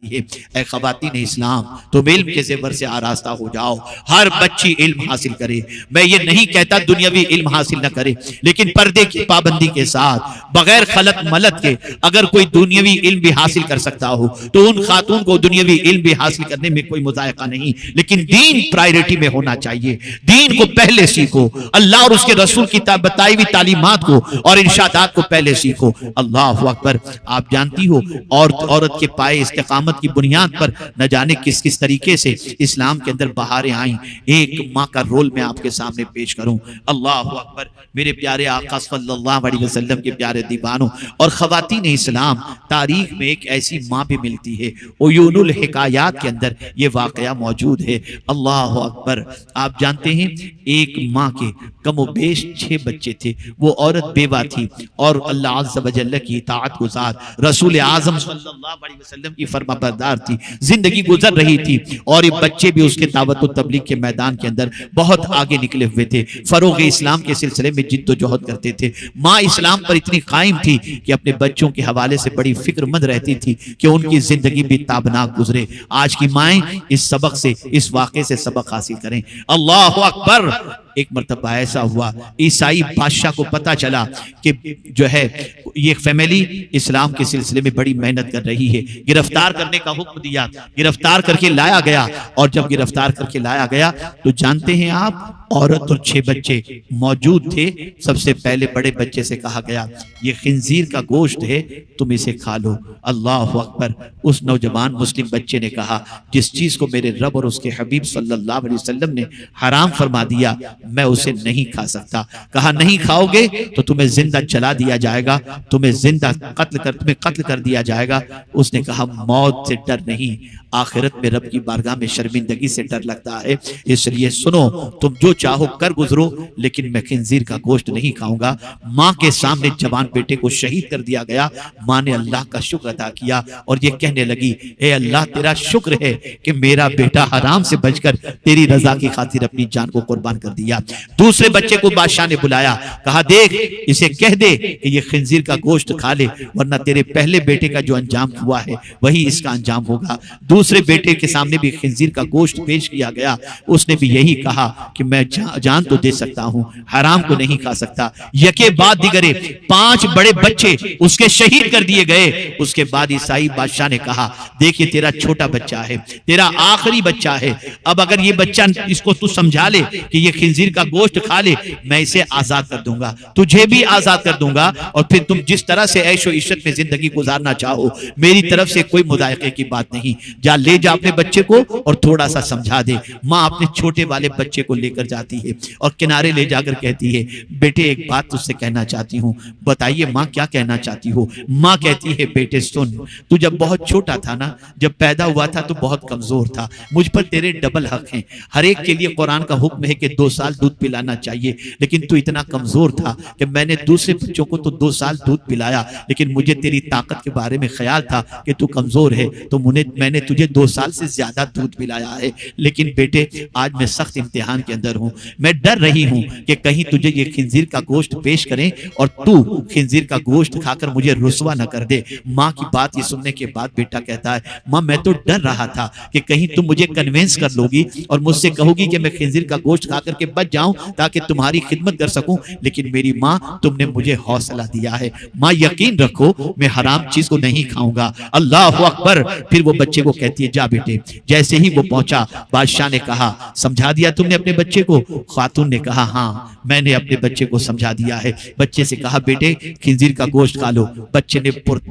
ہے۔ اے خواتین اسلام، تم علم کے زیور سے آراستہ ہو جاؤ، ہر بچی علم حاصل کرے۔ میں یہ نہیں کہتا دنیاوی علم حاصل نہ کرے، لیکن پردے کی پابندی کے ساتھ بغیر خلط ملط کے اگر کوئی دنیاوی علم بھی حاصل کر سکتا ہو تو ان خاتون کو دنیاوی علم بھی حاصل کرنے میں کوئی مضائقہ نہیں، لیکن دین پرائیورٹی میں ہونا چاہیے۔ دین کو پہلے سیکھو، اللہ اور اس کے رسول کی بتائی ہوئی تعلیمات کو اور ارشادات کو پہلے سیکھو۔ اللہ اکبر۔ آپ جانتی ہو عورت کے پائے استقامت کی بنیاد پر نہ جانے کس کس طریقے سے اسلام کے اندر بہاریں آئیں۔ ایک ماں کا رول میں آپ کے سامنے پیش کروں۔ اللہ اکبر۔ میرے پیارے آقا صلی اللہ علیہ وسلم کے پیارے دیوانوں اور خواتین اسلام، تاریخ میں ایک ایسی ماں بھی ملتی ہے، عیون الحکایات کے اندر یہ واقعہ موجود ہے۔ اللہ اکبر۔ آپ جانتے ہیں ایک ماں کے کم و بیش 6 بچے تھے، وہ عورت بیوہ تھی اور اللہ عز و جل کی اطاعت گزار، رسول اعظم صلی اللہ علیہ وسلم کی فرما بردار تھی، زندگی گزر رہی تھی اور یہ بچے بھی اس کے دعوت و تبلیغ کے میدان کے اندر بہت آگے نکلے ہوئے تھے، فروغ اسلام کے سلسلے میں جد و جہد کرتے تھے۔ ماں اسلام پر اتنی قائم تھی کہ اپنے بچوں کے حوالے سے بڑی فکر مند رہتی تھی کہ ان کی زندگی بھی تابناک گزرے۔ آج کی مائیں اس سبق سے، اس واقعے سے سبق حاصل کریں۔ اللہ اکبر۔ ایک مرتبہ ایسا ہوا، عیسائی بادشاہ کو پتا چلا کہ جو ہے یہ فیملی اسلام کے سلسلے میں بڑی محنت کر رہی ہے، گرفتار کرنے کا حکم دیا، گرفتار کر کے لایا گیا، اور جب گرفتار کر کے لایا گیا تو جانتے ہیں آپ، عورت اور 6 بچے موجود تھے۔ سب سے پہلے بڑے بچے سے کہا گیا یہ خنزیر کا گوشت ہے، تم اسے کھا لو۔ اللہ اکبر۔ اس نوجوان مسلم بچے نے کہا جس چیز کو میرے رب اور اس کے حبیب صلی اللہ علیہ وسلم نے حرام فرما دیا میں اسے نہیں کھا سکتا۔ کہا نہیں کھاؤ گے تو تمہیں زندہ جلا دیا جائے گا، تمہیں زندہ قتل کر دیا جائے گا۔ اس نے کہا موت سے ڈر نہیں، آخرت میں رب کی بارگاہ میں شرمندگی سے ڈر لگتا ہے، اس لیے سنو تم جو چاہو کر گزرو، لیکن میں خنزیر کا گوشت نہیں کھاؤں گا۔ ماں کے سامنے جوان بیٹے کو شہید کر دیا گیا۔ ماں نے اللہ کا شکر ادا کیا اور یہ کہنے لگی اے اللہ تیرا شکر ہے کہ میرا بیٹا حرام سے بچ کر تیری رضا کی خاطر اپنی جان کو قربان کر دیا۔ دوسرے بچے کو بادشاہ نے بلایا، کہا دیکھ اسے کہہ دے کہ یہ خنزیر کا گوشت کھا لے، ورنہ تیرے پہلے بیٹے کا جو انجام ہوا ہے وہی اس کا انجام ہوگا۔ دوسرے بیٹے کے سامنے بھی خنزیر کا گوشت پیش کیا گیا، اس نے بھی یہی کہا کہ میں جان تو دے سکتا ہوں، حرام کو نہیں کھا سکتا۔ یکے بعد دیگرے 5 بڑے بچے اس کے شہید کر دیے گئے۔ اس کے بعد عیسائی بادشاہ نے کہا دیکھیں تیرا چھوٹا بچہ ہے، تیرا آخری بچہ ہے، اب اگر یہ بچہ اس کو تو سمجھا لے کہ یہ خنزیر کا گوشت کھا لے میں اسے آزاد کر دوں گا، تجھے بھی آزاد کر دوں گا، اور پھر تم جس طرح سے عیش و عشرت میں زندگی گزارنا چاہو میری طرف سے کوئی مضائقے کی بات نہیں۔ جا لے جا اپنے بچے کو اور تھوڑا سا سمجھا دے۔ ماں اپنے چھوٹے والے بچے کو لے کر جاتی ہے اور کنارے لے جا کر کہتی ہے بیٹے ایک بات تجھ سے کہنا چاہتی ہوں۔ بتائیے ماں کیا کہنا چاہتی ہو؟ ماں کہتی ہے بیٹے سن، تو جب بہت چھوٹا تھا نا، جب پیدا ہوا تھا تو بہت کمزور تھا، مجھ پر تیرے ڈبل حق ہیں۔ ہر ایک کے لیے قرآن کا حکم ہے کہ 2 سال دودھ پلانا چاہیے، لیکن تو اتنا کمزور تھا کہ میں نے دوسرے بچوں کو تو 2 سال دودھ پلایا، لیکن مجھے تیری طاقت کے بارے میں خیال تھا کہ تو کمزور ہے تو میں نے تجھے 2 سال سے زیادہ دودھ پلایا ہے۔ لیکن بیٹے آج میں سخت امتحان کے اندر ہوں، میں ڈر رہی ہوں کہ کہیں تجھے یہ خنزیر کا گوشت پیش کریں اور تو خنزیر کا گوشت کھا کر مجھے رسوا نہ کر دے۔ ماں کی بات یہ سننے کے بعد بیٹا کہتا ہے ماں میں تو ڈر رہا تھا کہ کہیں تم مجھے کنوینس کر لو گی اور مجھ سے کہو گی کہ میں خنزیر کا گوشت کھا کر کے بچ جاؤں تاکہ تمہاری خدمت کر سکوں، لیکن میری ماں تم نے مجھے حوصلہ دیا ہے، ماں یقین رکھو میں حرام چیز کو نہیں کھاؤں گا۔ اللہ اکبر۔ پھر وہ بچے کو کہتی ہے جا بیٹے۔ جیسے ہی وہ پہنچا بادشاہ نے کہا سمجھا دیا تم نے اپنے بچے کو؟ خاتون نے کہا ہاں میں نے اپنے بچے کو سمجھا دیا ہے۔ بچے سے کہا بیٹے خنزیر کا گوشت کھا لو۔ بچے نے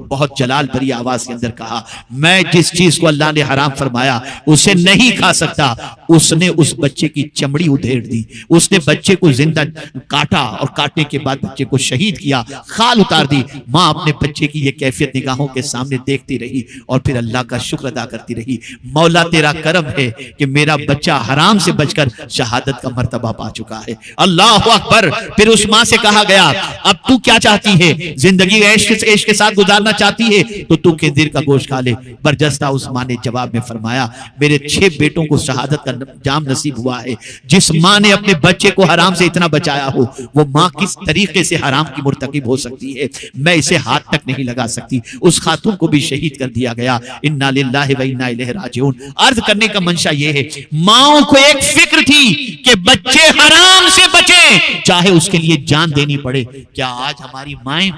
بہت جلال بھری آواز کے اندر کہا میں جس چیز کو اللہ نے حرام فرمایا اسے نہیں کھا سکتا۔ اس نے اس بچے کی چمڑی ادھیڑ دی، اس نے بچے کو زندہ کاٹا اور کاٹنے کے بعد بچے کو شہید کیا، خال اتار دی۔ ماں اپنے بچے کی یہ کیفیت نگاہوں کے سامنے دیکھتی رہی اور پھر اللہ کا شکر ادا کرتی رہی، مولا تیرا کرم ہے کہ میرا بچہ حرام سے بچ کر شہادت کا مرتبہ پا چکا ہے۔ اللہ اکبر۔ پھر اس ماں سے کہا گیا اب تو کیا چاہتی ہے؟ زندگی عیش کے ساتھ گزارنا چاہتی ہے تو خنزیر کا گوشت کھا لے۔ برجستہ اس ماں نے جواب میں فرمایا میرے 6 بیٹوں کو شہادت کا جام نصیب ہوا ہے، جس ماں نے اپنے اپنے بچے کو حرام سے اتنا بچایا ہو، وہ ماں کس طریقے سے حرام کی مرتکب ہو سکتی ہے، میں اسے ہاتھ تک نہیں لگا سکتی۔ اس خاتون کو بھی شہید کر دیا گیا۔ انا للہ و انا الیہ راجعون۔ عرض کرنے کا منشا یہ ہے، ماؤں کو ایک فکر تھی کہ بچے حرام سے بچیں، چاہے اس کے لیے جان دینی پڑے۔ کیا آج ہماری مائیں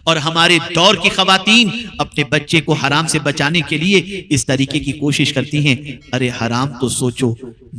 اور ہمارے دور کی خواتین اپنے بچے کو حرام سے بچانے کے لیے اس طریقے کی کوشش کرتی ہیں؟ ارے حرام تو سوچو،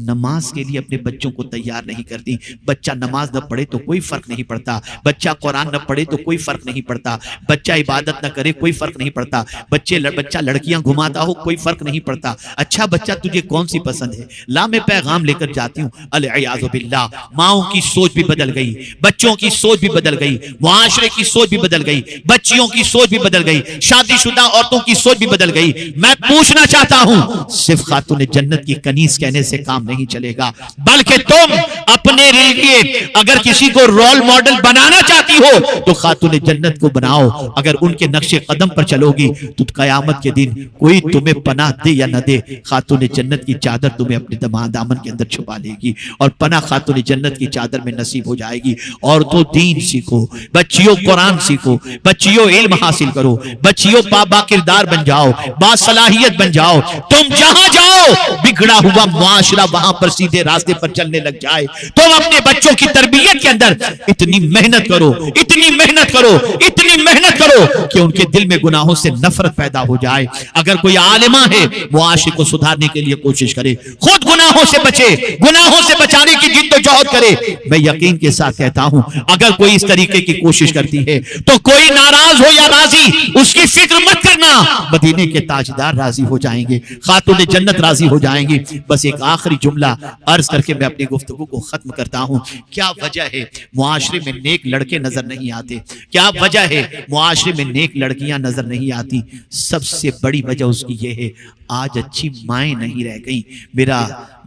نماز کے لیے اپنے بچوں کو تیار نہیں کرتی۔ بچہ نماز نہ پڑھے تو کوئی فرق نہیں پڑتا، بچہ قرآن نہ پڑھے تو کوئی فرق نہیں پڑتا، بچہ عبادت نہ کرے کوئی فرق نہیں پڑتا، بچہ لڑکیاں گھماتا ہو کوئی فرق نہیں پڑتا۔ اچھا بچہ تجھے کون سی پسند ہے؟ لا میں پیغام لے کر جاتی ہوں، العیاذ باللہ۔ ماؤں کی سوچ بھی بدل گئی، بچوں کی سوچ بھی بدل گئی، معاشرے کی سوچ بھی بدل گئی، بچیوں کی سوچ بھی بدل گئی، شادی شدہ عورتوں کی سوچ بھی بدل گئی۔ میں پوچھنا چاہتا ہوں، صرف خاتون جنت کی کنیز کہنے سے کام نہیں چلے گا، بلکہ تم اپنے لیے اگر کسی کو رول ماڈل بنانا چاہتی ہو تو خاتون جنت کو بناؤ۔ اگر ان کے نقش قدم پر چلو گی تو قیامت کے دن کوئی تمہیں پناہ دے یا نہ دے، خاتون جنت کی چادر تمہیں اپنے دامن کے اندر چھپا لے گی، اور پناہ خاتون جنت کی چادر میں نصیب ہو جائے گی۔ عورتوں دین سیکھو، بچیوں قرآن سیکھو، بچیوں علم حاصل کرو، بچیوں با کردار بن جاؤ، با صلاحیت بن جاؤ۔ تم جہاں جاؤ بگڑا ہوا معاشرہ وہاں پر سیدھے راستے پر چلنے لگ جائے۔ تم اپنے بچوں کی تربیت کے اندر اتنی محنت کرو، اتنی محنت کرو، اتنی محنت کرو کہ ان کے دل میں گناہوں سے نفرت پیدا ہو جائے۔ اگر کوئی عالمہ ہے معاشرے کو سدھارنے کے لیے کوشش کرے، خود گناہوں سے بچے، گناہوں سے بچانے کی جد و جہد کرے۔ میں یقین کے ساتھ کہتا ہوں، اگر کوئی اس طریقے کی کوشش کرتی ہے تو کوئی ناراض ہو یا راضی اس کی فکر مت کرنا، مدینے کے تاجدار راضی ہو جائیں گے، خاتون جنت راضی ہو جائیں گی۔ بس ایک آخری جملہ عرض کر کے میں اپنی گفتگو کو ختم کرتا ہوں۔ کیا وجہ ہے معاشرے میں نیک لڑکے نظر نہیں آتے؟ کیا وجہ ہے معاشرے میں نیک لڑکیاں نظر نہیں آتی؟ سب سے بڑی وجہ اس کی یہ ہے، آج اچھی مائیں نہیں رہ گئی۔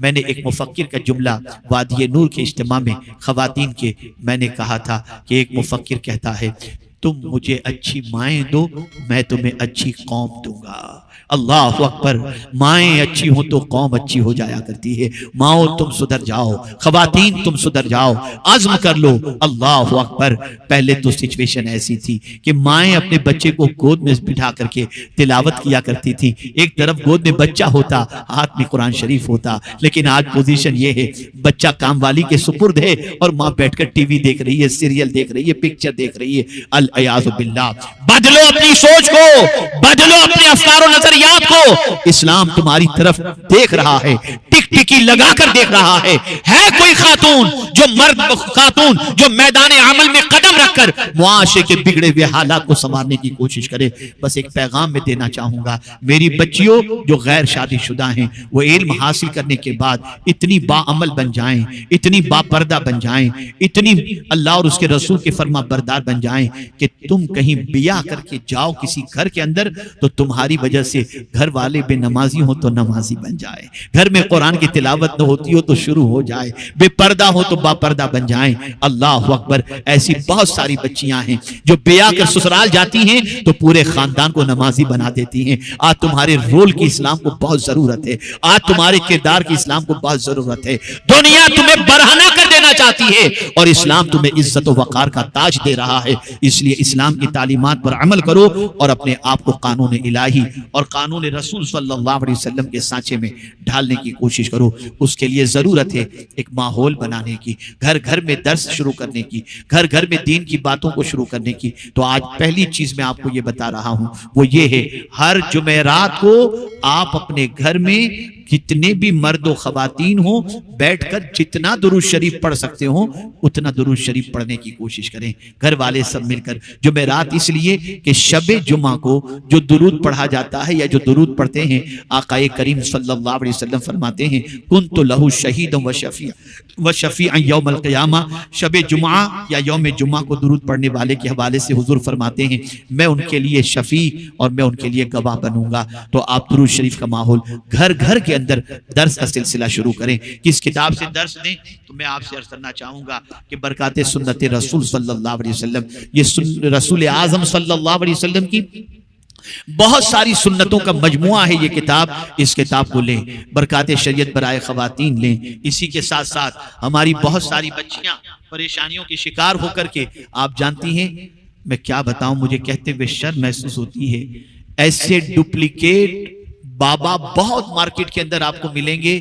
میں نے ایک مفکر کا جملہ وادی نور کے اجتماع میں خواتین کے میں نے کہا تھا کہ ایک مفکر کہتا ہے، تم مجھے اچھی مائیں دو، میں تمہیں اچھی قوم دوں گا۔ اللہ اکبر۔ مائیں اچھی ہوں تو قوم اچھی ہو جایا کرتی ہے۔ ماؤں تم سدھر جاؤ، خواتین تم سدھر جاؤ، عزم کر لو۔ اللہ اکبر۔ پہلے تو سچویشن ایسی تھی کہ مائیں اپنے بچے کو گود میں بٹھا کر کے تلاوت کیا کرتی تھی، ایک طرف گود میں بچہ ہوتا، ہاتھ میں قرآن شریف ہوتا۔ لیکن آج پوزیشن یہ ہے، بچہ کام والی کے سپرد ہے اور ماں بیٹھ کر ٹی وی دیکھ رہی ہے، سیریل دیکھ رہی ہے، پکچر دیکھ رہی ہے۔ العیاذ باللہ۔ بدلو اپنی سوچ کو، بدلو اپنے افکار و نظریات کو۔ اسلام تمہاری طرف دیکھ رہا ہے، ٹک ٹکی لگا کر دیکھ رہا ہے۔ ہے کوئی خاتون جو مرد خاتون جو میدان عمل میں قدم رکھ کر معاشرے کے بگڑے ہوئے حالات کو سنوارنے کی کوشش کرے؟ بس ایک پیغام میں دینا چاہوں گا، میری بچیوں جو غیر شادی شدہ ہیں، وہ علم حاصل کرنے کے بعد اتنی با عمل بن جائیں، اتنی با پردہ بن جائیں، اتنی اللہ اور اس کے رسول کے فرما بردار بن جائیں کہ تم کہیں بیاہ کر کے جاؤ کسی گھر کے اندر تو تمہاری وجہ سے گھر والے بے نمازی ہو تو نمازی بن جائے، گھر میں قرآن کی تلاوت نہ ہوتی ہو تو شروع ہو جائے، بے پردہ ہو تو با پردہ بن جائیں۔ اللہ اکبر۔ ایسی بہت ساری بچیاں ہیں جو بیاہ کر سسرال جاتی ہیں تو پورے خاندان کو نمازی بنا دیتی ہیں۔ آج تمہارے رول کی اسلام کو بہت ضرورت ہے، آج تمہارے کردار کی اسلام کو بہت ضرورت ہے۔ دنیا تمہیں برہنہ کر دینا چاہتی ہے اور اسلام تمہیں عزت و وقار کا تاج دے رہا ہے۔ اس لیے اسلام کی تعلیمات پر عمل کرو اور اپنے آپ کو قانون الہی اور قانون رسول صلی اللہ علیہ وسلم کے سانچے میں ڈھالنے کی کوشش کرو۔ اس کے لیے ضرورت ہے ایک ماحول بنانے کی، گھر گھر میں درس شروع کرنے کی، گھر گھر میں دین کی باتوں کو شروع کرنے کی۔ تو آج پہلی چیز میں آپ کو یہ بتا رہا ہوں وہ یہ ہے، ہر جمعرات کو آپ اپنے گھر میں جتنے بھی مرد و خواتین ہوں بیٹھ کر جتنا درود شریف پڑھ سکتے ہوں اتنا درود شریف پڑھنے کی کوشش کریں، گھر والے سب مل کر۔ جمعرات اس لیے کہ شب جمعہ کو جو درود پڑھا جاتا ہے یا جو درود پڑھتے ہیں، آقا کریم صلی اللہ علیہ وسلم فرماتے ہیں کنت لہ شہیدا و شفیعا یوم القیامہ۔ شب جمعہ یا یوم جمعہ کو درود پڑھنے والے کے حوالے سے حضور فرماتے ہیں میں ان کے لیے شفیع اور میں ان کے لیے گواہ بنوں گا۔ تو آپ درود شریف کا ماحول گھر گھر کے اندر درس کا سلسلہ شروع کریں۔ کس کتاب سے درس دیں تو میں آپ سے عرض کرنا چاہوں گا کہ برکات سنت رسول صلی اللہ علیہ وسلم، یہ رسول اعظم صلی اللہ علیہ وسلم کی بہت ساری سنتوں کا مجموعہ ہے یہ کتاب. اس کتاب کو لیں, برکات شریعت برائے خواتین لیں. اسی کے ساتھ ساتھ ہماری بہت ساری بچیاں پریشانیوں کے شکار ہو کر کے, آپ جانتی ہیں میں کیا بتاؤں, مجھے کہتے ہوئے شرم محسوس ہوتی ہے, ایسے ڈپلیکیٹ بابا بہت مارکیٹ کے اندر آپ کو ملیں گے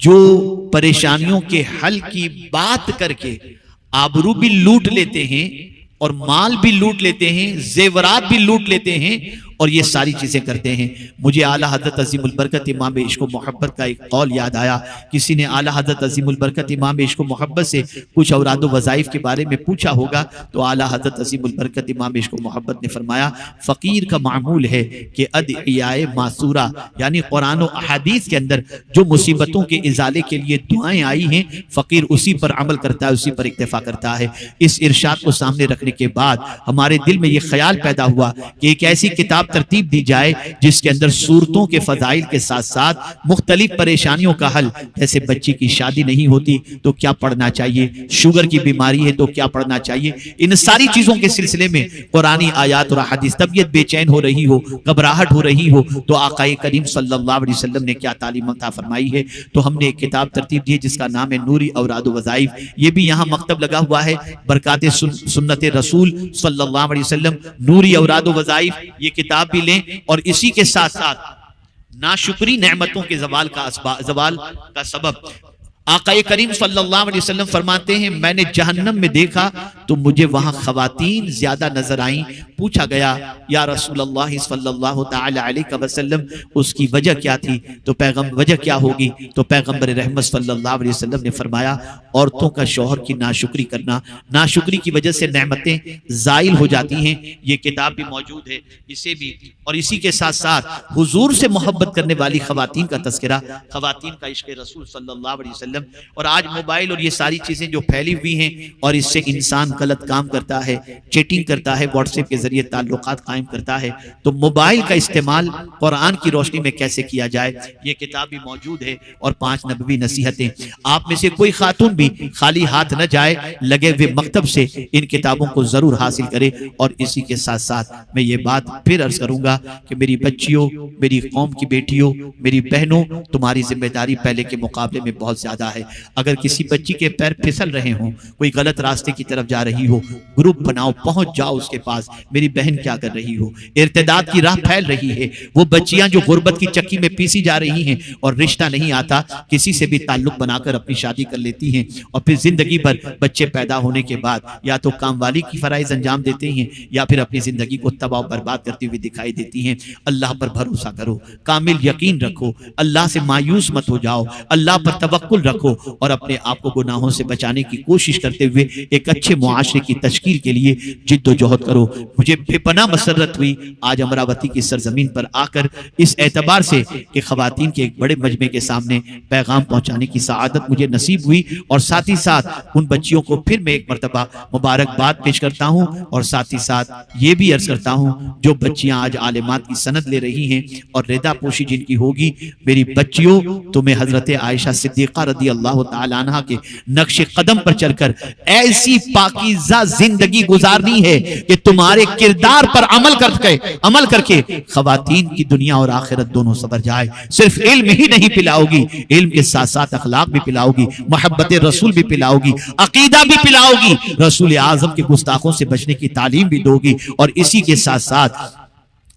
جو پریشانیوں کے حل کی بات کر کے آبرو بھی لوٹ لیتے ہیں اور مال بھی لوٹ لیتے ہیں, زیورات بھی لوٹ لیتے ہیں, اور یہ ساری چیزیں کرتے ہیں. مجھے اعلیٰ حضرت عظیم البرکت امام عشق و محبت کا ایک قول یاد آیا. کسی نے اعلیٰ حضرت عظیم البرکت امام عشق و محبت سے کچھ اوراد و وظائف کے بارے میں پوچھا ہوگا, تو اعلیٰ حضرت عظیم البرکت امام عشق و محبت نے فرمایا فقیر کا معمول ہے کہ ادعیائے معصورہ, یعنی قرآن و احادیث کے اندر جو مصیبتوں کے ازالے کے لیے دعائیں آئی ہیں, فقیر اسی پر عمل کرتا ہے, اسی پر اکتفا کرتا ہے. اس ارشاد کو سامنے رکھنے کے بعد ہمارے دل میں یہ خیال پیدا ہوا کہ ایک ایسی کتاب ترتیب دی جائے جس کے اندر صورتوں کے فضائل کے ساتھ ساتھ مختلف پریشانیوں کا حل, جیسے بچی کی شادی نہیں ہوتی تو کیا پڑھنا چاہیے, شوگر کی بیماری ہے تو کیا پڑھنا چاہیے, ان ساری چیزوں کے سلسلے میں قرآنی آیات اور احادیث. طبیعت بے چین ہو رہی ہو, گھبراہٹ ہو رہی ہو, تو آقا کریم صلی اللہ علیہ وسلم نے کیا تعلیم عطا فرمائی ہے. تو ہم نے ایک کتاب ترتیب دی ہے جس کا نام ہے نوری اوراد و وظائف. یہ بھی یہاں مکتب لگا ہوا ہے, برکات سنت رسول صلی اللہ علیہ وسلم, نوری اوراد و وظائف, یہ کتاب بھی لیں. اور اسی کے ساتھ ساتھ ناشکری نعمتوں کے زوال کا سبب, آقا کریم صلی اللہ علیہ وسلم فرماتے ہیں میں نے جہنم میں دیکھا تو مجھے وہاں خواتین زیادہ نظر آئیں. پوچھا گیا یا رسول اللہ صلی اللہ تعالی علیہ وسلم اس کی وجہ کیا تھی, تو وجہ کیا ہوگی, تو پیغمبر رحمت صلی اللہ علیہ وسلم نے فرمایا عورتوں کا شوہر کی ناشکری کرنا, ناشکری کی وجہ سے نعمتیں زائل ہو جاتی ہیں. یہ کتاب بھی موجود ہے, اسے بھی. اور اسی کے ساتھ ساتھ حضور سے محبت کرنے والی خواتین کا تذکرہ, خواتین کا عشق رسول صلی اللہ علیہ وسلم. اور آج موبائل اور یہ ساری چیزیں جو پھیلی ہوئی ہیں, اور اس سے انسان غلط کام کرتا ہے, چیٹنگ کرتا ہے, واٹس ایپ کے ذریعے تعلقات قائم کرتا ہے. تو موبائل کا استعمال قرآن کی روشنی میں کیسے کیا جائے, یہ کتاب بھی موجود ہے. اور 5 نبوی نصیحتیں. آپ میں سے کوئی خاتون بھی خالی ہاتھ نہ جائے, لگے ہوئے مکتب سے ان کتابوں کو ضرور حاصل کرے. اور اسی کے ساتھ ساتھ میں یہ بات پھر عرض کروں گا کہ میری بچیوں, میری قوم کی بیٹیوں, میری بہنوں, تمہاری ذمہ داری پہلے کے مقابلے میں بہت زیادہ ہے. اگر کسی بچی کے پیر پھسل رہے ہوں, کوئی غلط راستے کی طرف جا رہی ہو, گروپ بناؤ, پہنچ جاؤ اس کے پاس, میری بہن کیا کر رہی ہو, ارتداد کی راہ پھیل رہی ہے, وہ بچیاں جو غربت کی چکی میں پیسی جا رہی ہیں اور رشتہ نہیں آتا, کسی سے بھی تعلق بنا کر اپنی شادی کر لیتی ہیں, اور پھر زندگی بھر بچے پیدا ہونے کے بعد یا تو کام والی کی فرائض انجام دیتے ہیں یا پھر اپنی زندگی کو تباہ و برباد کرتی ہوئی دکھائی دیتی ہیں. اللہ پر بھروسہ کرو, کامل یقین رکھو, اللہ سے مایوس مت ہو جاؤ, اللہ پر توکل رکھو, اور اپنے آپ کو گناہوں سے بچانے کی کوشش کرتے ہوئے ایک اچھے معاشرے کی تشکیل کے لیے جد و جہد کرو. مجھے بے پناہ مسرت ہوئی آج امراوتی کی سرزمین پر آ کر اس اعتبار سے کہ خواتین کے ایک بڑے مجمع کے سامنے پیغام پہنچانے کی سعادت مجھے نصیب ہوئی. اور ساتھ ہی ساتھ ان بچیوں کو پھر میں ایک مرتبہ مبارکباد پیش کرتا ہوں, اور ساتھ ہی ساتھ یہ بھی عرض کرتا ہوں جو بچیاں آج عالمات کی سند لے رہی ہیں اور رضا پوشی جن کی ہوگی, میری بچیوں تمہیں حضرت عائشہ صدیقہ رضی اللہ تعالی عنہ کے نقش قدم پر چل کر ایسی پاکیزہ زندگی گزارنی ہے کہ تمہارے کردار پر عمل کر کے خواتین کی دنیا اور آخرت دونوں سنور جائے. صرف علم ہی نہیں پلاؤ گی, علم کے ساتھ ساتھ اخلاق بھی پلاؤ گی, محبت رسول بھی پلاؤ گی, عقیدہ بھی پلاؤ گی, رسول اعظم کے گستاخوں سے بچنے کی تعلیم بھی دو گی. اور اسی کے ساتھ ساتھ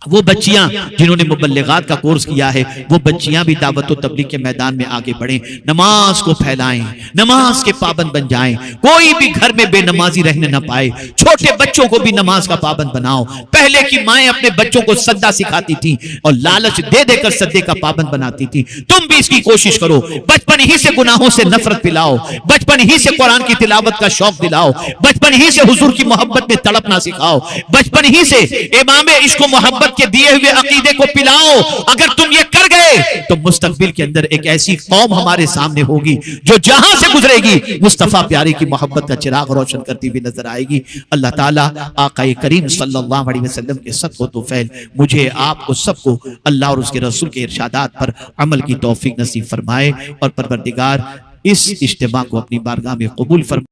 وہ بچیاں جنہوں نے مبلغات کا کورس کیا ہے, وہ بچیاں بھی دعوت و تبلیغ کے میدان میں آگے بڑھیں, نماز کو پھیلائیں, نماز کے پابند بن جائیں, کوئی بھی گھر میں بے نمازی رہنے نہ پائے. چھوٹے بچوں کو بھی نماز کا پابند بناؤ. پہلے کی مائیں اپنے بچوں کو سجدہ سکھاتی تھیں اور لالچ دے دے کر سجدے کا پابند بناتی تھی. تم بھی اس کی کوشش کرو, بچپن ہی سے گناہوں سے نفرت پلاؤ, بچپن ہی سے قرآن کی تلاوت کا شوق دلاؤ, بچپن ہی سے حضور کی محبت میں تڑپنا سکھاؤ, بچپن ہی سے امام عشق و محبت کے دیے ہوئے عقیدے کو پلاؤ. اگر تم یہ کر گئے تو مستقبل کے اندر ایک ایسی قوم ہمارے سامنے ہوگی جو جہاں سے گزرے گی مصطفیٰ پیارے کی محبت کا چراغ روشن کرتی ہوئی نظر آئے گی. اللہ تعالیٰ آقا کریم صلی اللہ علیہ وسلم کے صدق و توفیل مجھے, آپ کو, سب کو اللہ اور اس کے رسول کے ارشادات پر عمل کی توفیق نصیب فرمائے, اور پروردگار اس اجتماع کو اپنی بارگاہ میں قبول فرمائے.